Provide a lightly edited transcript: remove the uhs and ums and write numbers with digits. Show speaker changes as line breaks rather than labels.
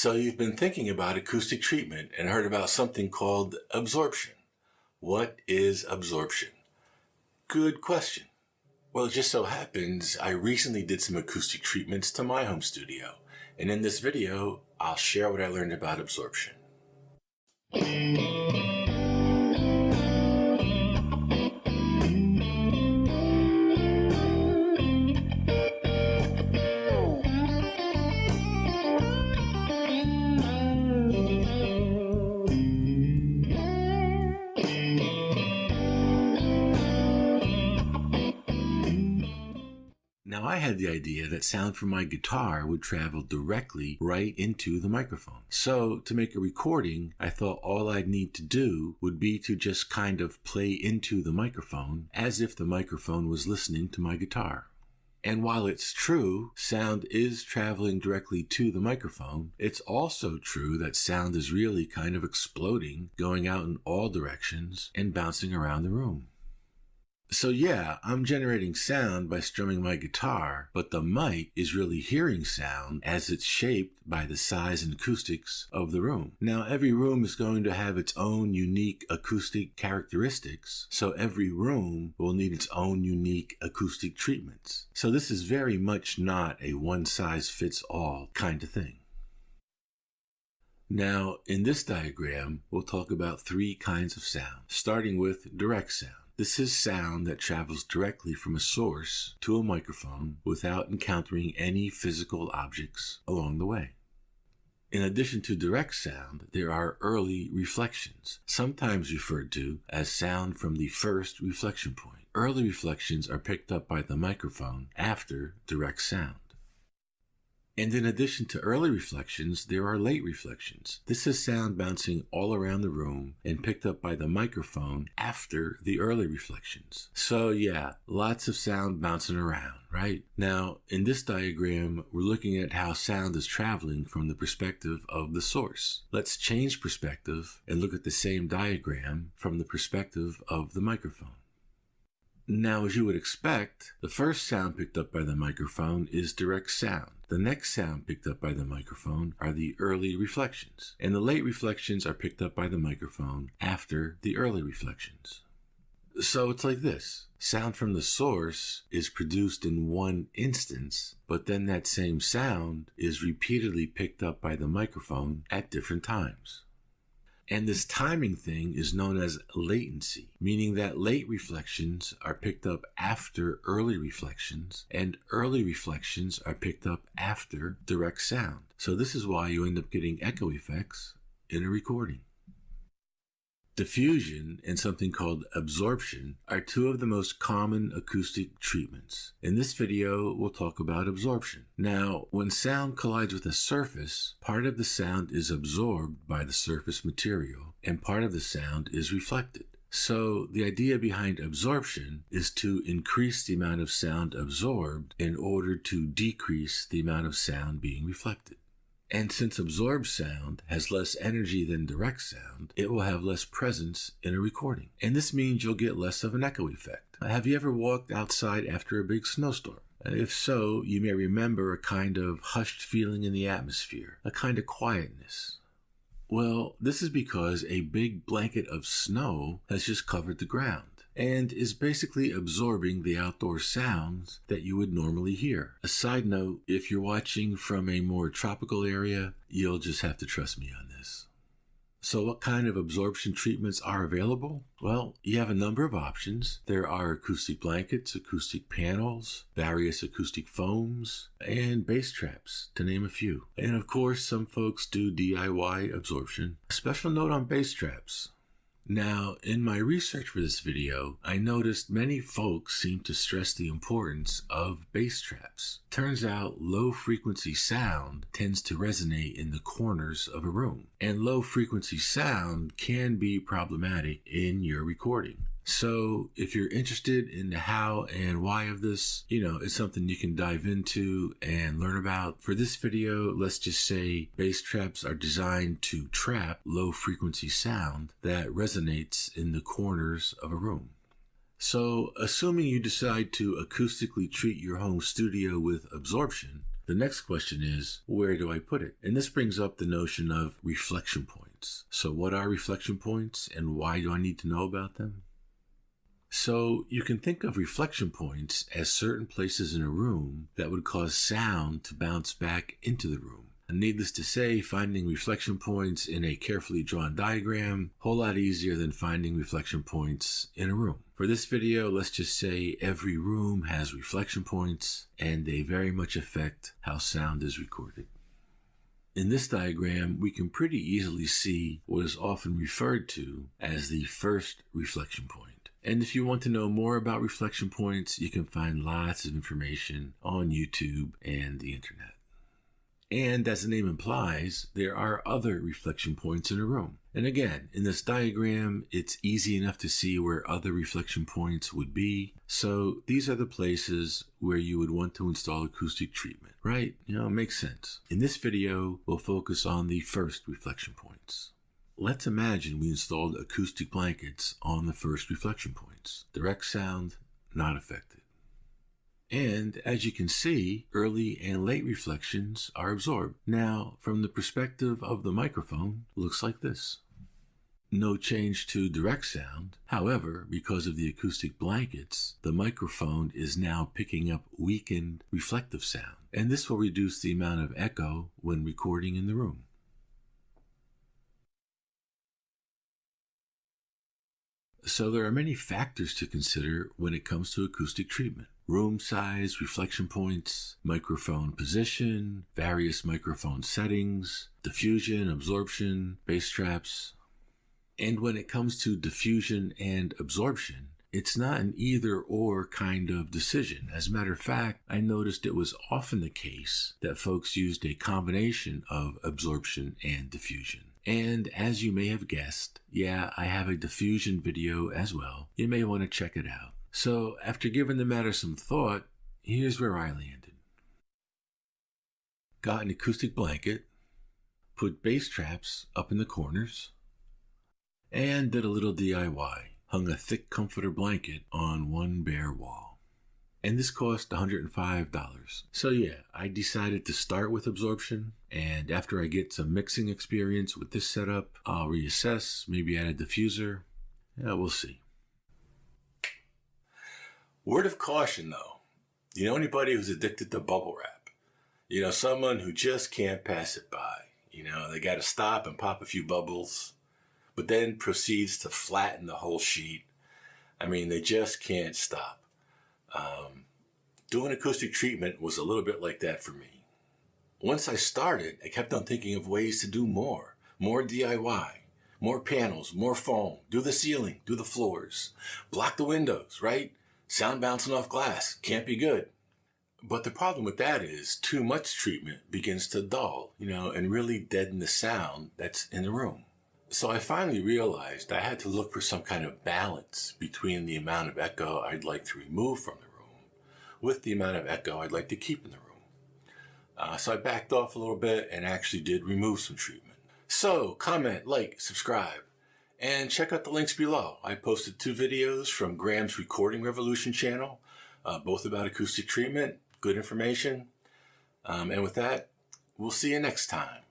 So you've been thinking about acoustic treatment and heard about something called absorption. What is absorption? Good question. Well, it just so happens I recently did some acoustic treatments to my home studio, and in this video, I'll share what I learned about absorption. Now, I had the idea that sound from my guitar would travel directly right into the microphone. So, to make a recording, I thought all I'd need to do would be to just kind of play into the microphone as if the microphone was listening to my guitar. And while it's true, sound is traveling directly to the microphone, it's also true that sound is really kind of exploding, going out in all directions and bouncing around the room. So yeah, I'm generating sound by strumming my guitar, but the mic is really hearing sound as it's shaped by the size and acoustics of the room. Now, every room is going to have its own unique acoustic characteristics, so every room will need its own unique acoustic treatments. So this is very much not a one-size-fits-all kind of thing. Now, in this diagram, we'll talk about three kinds of sound, starting with direct sound. This is sound that travels directly from a source to a microphone without encountering any physical objects along the way. In addition to direct sound, there are early reflections, sometimes referred to as sound from the first reflection point. Early reflections are picked up by the microphone after direct sound. And in addition to early reflections, there are late reflections. This is sound bouncing all around the room and picked up by the microphone after the early reflections. So yeah, lots of sound bouncing around, right? Now, in this diagram, we're looking at how sound is traveling from the perspective of the source. Let's change perspective and look at the same diagram from the perspective of the microphone. Now, as you would expect, the first sound picked up by the microphone is direct sound. The next sound picked up by the microphone are the early reflections, and the late reflections are picked up by the microphone after the early reflections. So it's like this. Sound from the source is produced in one instance, but then that same sound is repeatedly picked up by the microphone at different times. And this timing thing is known as latency, meaning that late reflections are picked up after early reflections, and early reflections are picked up after direct sound. So this is why you end up getting echo effects in a recording. Diffusion and something called absorption are two of the most common acoustic treatments. In this video, we'll talk about absorption. Now, when sound collides with a surface, part of the sound is absorbed by the surface material, and part of the sound is reflected. So the idea behind absorption is to increase the amount of sound absorbed in order to decrease the amount of sound being reflected. And since absorbed sound has less energy than direct sound, it will have less presence in a recording. And this means you'll get less of an echo effect. Have you ever walked outside after a big snowstorm? If so, you may remember a kind of hushed feeling in the atmosphere, a kind of quietness. Well, this is because a big blanket of snow has just covered the ground and is basically absorbing the outdoor sounds that you would normally hear. A side note, if you're watching from a more tropical area, you'll just have to trust me on this. So what kind of absorption treatments are available? Well, you have a number of options. There are acoustic blankets, acoustic panels, various acoustic foams, and bass traps, to name a few. And of course, some folks do DIY absorption. A special note on bass traps. Now, in my research for this video, I noticed many folks seem to stress the importance of bass traps. Turns out low-frequency sound tends to resonate in the corners of a room, and low-frequency sound can be problematic in your recording. So if you're interested in the how and why of this, it's something you can dive into and learn about. For this video, let's just say bass traps are designed to trap low frequency sound that resonates in the corners of a room. So assuming you decide to acoustically treat your home studio with absorption, The next question is, where do I put it? And this brings up the notion of reflection points. So what are reflection points and why do I need to know about them? So you can think of reflection points as certain places in a room that would cause sound to bounce back into the room. And needless to say, finding reflection points in a carefully drawn diagram, a whole lot easier than finding reflection points in a room. For this video, let's just say every room has reflection points and they very much affect how sound is recorded. In this diagram, we can pretty easily see what is often referred to as the first reflection point. And if you want to know more about reflection points, you can find lots of information on YouTube and the internet. And as the name implies, there are other reflection points in a room. And again, in this diagram, it's easy enough to see where other reflection points would be. So these are the places where you would want to install acoustic treatment, right? It makes sense. In this video, we'll focus on the first reflection points. Let's imagine we installed acoustic blankets on the first reflection points. Direct sound, not affected. And as you can see, early and late reflections are absorbed. Now, from the perspective of the microphone, looks like this. No change to direct sound. However, because of the acoustic blankets, the microphone is now picking up weakened reflective sound. And this will reduce the amount of echo when recording in the room. So there are many factors to consider when it comes to acoustic treatment. Room size, reflection points, microphone position, various microphone settings, diffusion, absorption, bass traps. And when it comes to diffusion and absorption, it's not an either-or kind of decision. As a matter of fact, I noticed it was often the case that folks used a combination of absorption and diffusion. And as you may have guessed, yeah, I have a diffusion video as well. You may want to check it out. So after giving the matter some thought, here's where I landed. Got an acoustic blanket, put bass traps up in the corners, and did a little DIY. Hung a thick comforter blanket on one bare wall. And this cost $105. So yeah, I decided to start with absorption, and after I get some mixing experience with this setup, I'll reassess, maybe add a diffuser. Yeah, we'll see. Word of caution though, anybody who's addicted to bubble wrap, someone who just can't pass it by, they got to stop and pop a few bubbles, but then proceeds to flatten the whole sheet. They just can't stop. Doing acoustic treatment was a little bit like that for me. Once I started, I kept on thinking of ways to do more DIY, more panels, more foam, do the ceiling, do the floors, block the windows, right? Sound bouncing off glass, can't be good. But the problem with that is too much treatment begins to dull, and really deaden the sound that's in the room. So I finally realized I had to look for some kind of balance between the amount of echo I'd like to remove from the room with the amount of echo I'd like to keep in the room. So I backed off a little bit and actually did remove some treatment. So comment, like, subscribe, and check out the links below. I posted 2 videos from Graham's Recording Revolution channel, both about acoustic treatment, good information. And with that, we'll see you next time.